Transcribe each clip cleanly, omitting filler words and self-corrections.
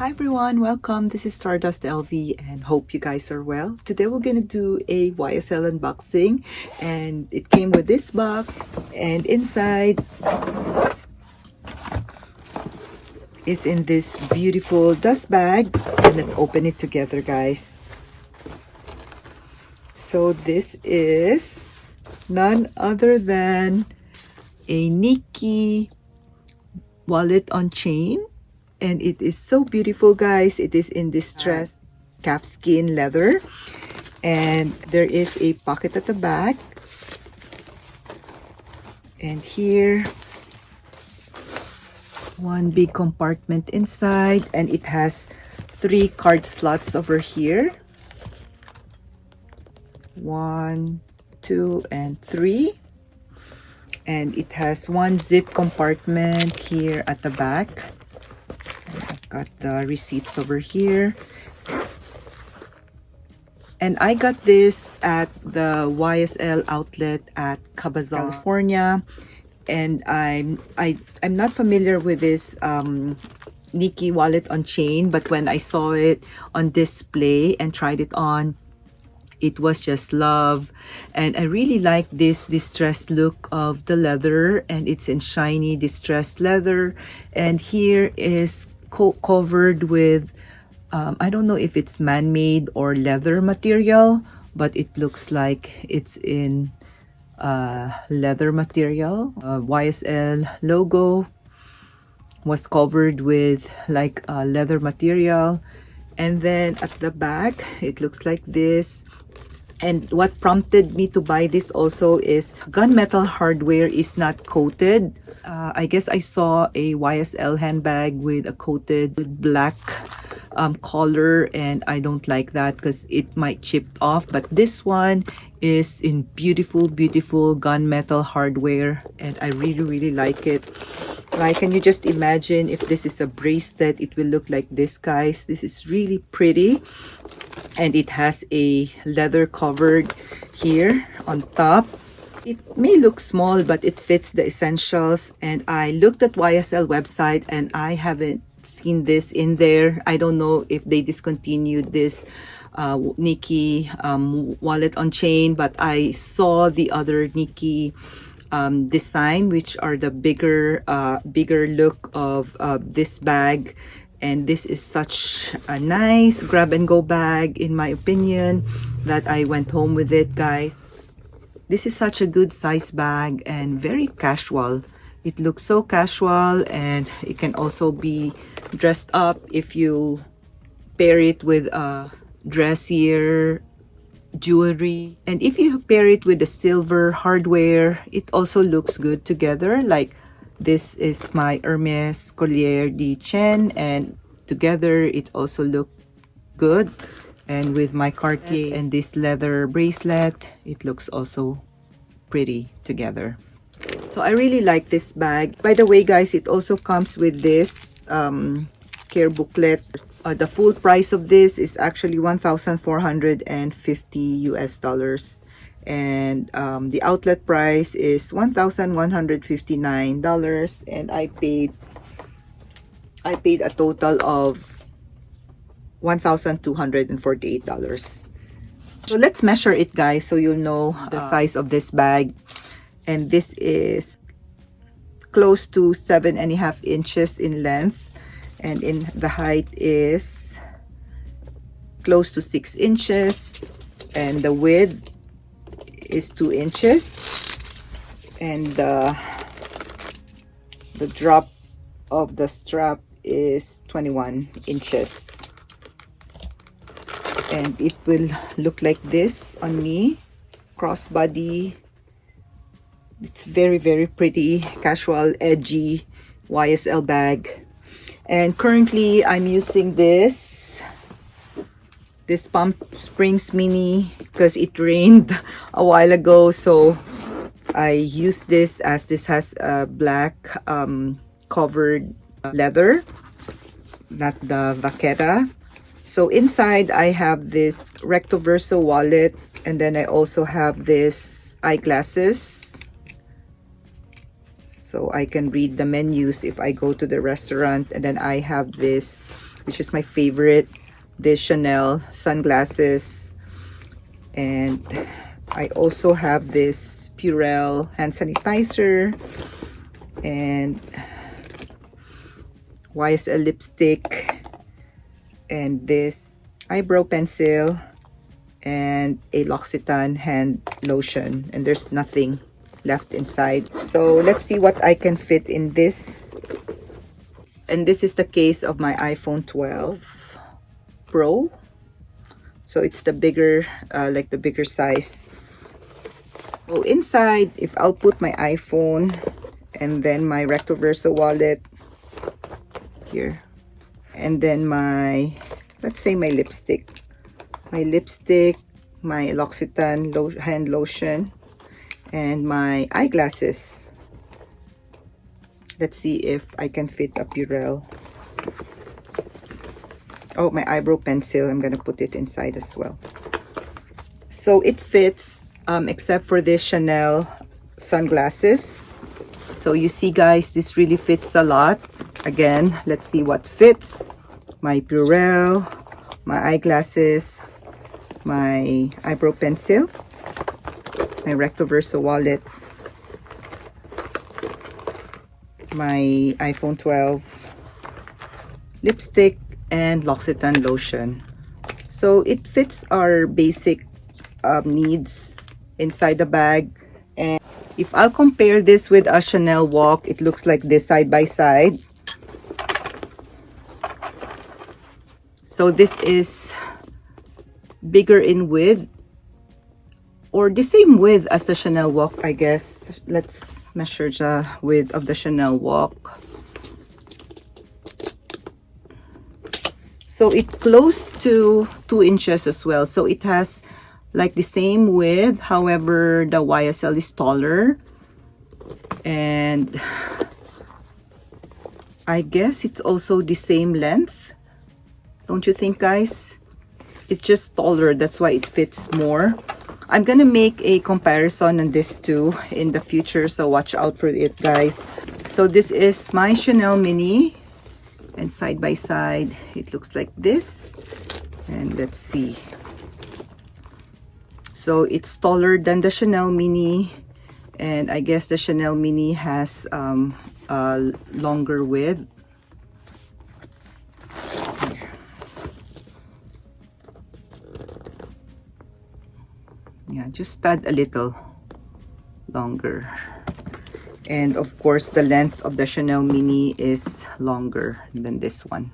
Hi everyone, welcome. This is Stardust LV and hope you guys are well. Today we're gonna do a YSL unboxing and it came with this box and inside is in this beautiful dust bag, and let's open it together, guys. So this is none other than a Niki wallet on chain. And it is so beautiful, guys. It is in distressed calfskin leather. And there is a pocket at the back. And here, one big compartment inside. And it has 3 card slots over here. 1, 2, and 3. And it has 1 zip compartment here at the back. Got the receipts over here, and I got this at the YSL outlet at Cabazon, California. And I'm not familiar with this Niki wallet on chain, but when I saw it on display and tried it on, it was just love. And I really like this distressed look of the leather, and it's in shiny distressed leather. And here is covered with I don't know if it's man-made or leather material, but it looks like it's in leather material. YSL logo was covered with like leather material, and then at the back it looks like this. And what prompted me to buy this also is gunmetal hardware is not coated. I guess I saw a YSL handbag with a coated black collar, and I don't like that because it might chip off. But this one is in beautiful gunmetal hardware, and I really like it. Like, can you just imagine if this is a bracelet, it will look like this, guys. This is really pretty. And it has a leather covered here on top. It may look small, but it fits the essentials. And I looked at YSL website and I haven't seen this in there. I don't know if they discontinued this Niki wallet on chain, but I saw the other Niki design, which are the bigger look of this bag. And this is such a nice grab and go bag, in my opinion, that I went home with it, guys. This is such a good size bag and very casual. It looks so casual, and it can also be dressed up if you pair it with dressier jewelry. And if you pair it with the silver hardware, it also looks good together. Like, this is my Hermes Collier de Chain, and together it also look good. And with my Cartier and this leather bracelet, it looks also pretty together. So I really like this bag. By the way, guys, it also comes with this care booklet. The full price of this is actually $1,450 US, and the outlet price is $1,159, and I paid a total of $1,248. So let's measure it, guys, so you'll know the size of this bag. And this is close to 7.5 inches in length, and in the height is close to 6 inches, and the width is 2 inches, and the drop of the strap is 21 inches. And it will look like this on me, crossbody. It's very pretty, casual, edgy YSL bag. And currently I'm using this Palm Springs Mini because it rained a while ago, so I use this, as this has a black covered leather, not the vaqueta. So inside I have this recto verso wallet, and then I also have this eyeglasses, so I can read the menus if I go to the restaurant. And then I have this which is my favorite. This Chanel sunglasses. And I also have this Purell hand sanitizer. And YSL lipstick. And this eyebrow pencil. And a L'Occitane hand lotion. And there's nothing left inside. So let's see what I can fit in this. And this is the case of my iPhone 12 Pro. So it's the bigger, like the bigger size. So inside, if I'll put my iPhone and then my recto verso wallet here, and then my, let's say my lipstick, my L'Occitane hand lotion, and my eyeglasses. Let's see if I can fit a Purell. Oh, my eyebrow pencil, I'm gonna put it inside as well. So it fits, except for this Chanel sunglasses. So you see guys, this really fits a lot. Again, let's see what fits. My Purell, my eyeglasses, my eyebrow pencil, my recto verso wallet, my iPhone 12 lipstick, and L'Occitane lotion. So it fits our basic needs inside the bag. And if I'll compare this with a Chanel WOC, it looks like this side by side. So this is bigger in width, or the same width as the Chanel WOC, I guess. Let's measure the width of the Chanel WOC. So it's close to 2 inches as well. So it has like the same width. However, the YSL is taller. And I guess it's also the same length. Don't you think, guys? It's just taller. That's why it fits more. I'm gonna make a comparison on this too in the future. So watch out for it, guys. So this is my Chanel Mini. And side by side, it looks like this. And let's see. So it's taller than the Chanel Mini. And I guess the Chanel Mini has a longer width. Yeah, just add a little longer. And of course, the length of the Chanel Mini is longer than this one.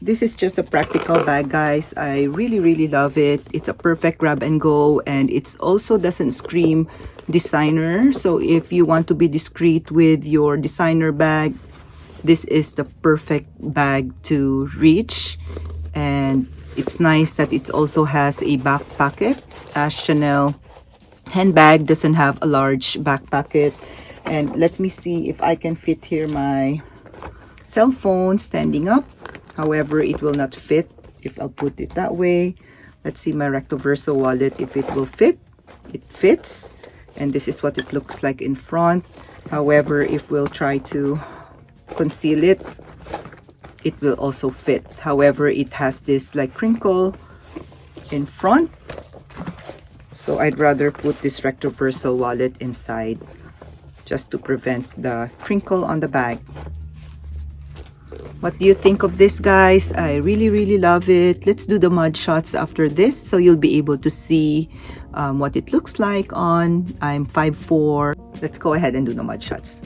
This is just a practical bag, guys. I really love it. It's a perfect grab and go, and it also doesn't scream designer. So if you want to be discreet with your designer bag, this is the perfect bag to reach. And it's nice that it also has a back pocket, as Chanel handbag doesn't have a large back pocket. And let me see if I can fit here my cell phone standing up. However, it will not fit if I'll put it that way. Let's see my recto verso wallet, if it will fit. It fits, and this is what it looks like in front. However, if we'll try to conceal it, it will also fit. However, it has this like crinkle in front, so I'd rather put this recto verso wallet inside just to prevent the crinkle on the bag. What do you think of this, guys? I really love it. Let's do the mud shots after this, so you'll be able to see what it looks like on. I'm 5'4". Let's go ahead and do the mud shots.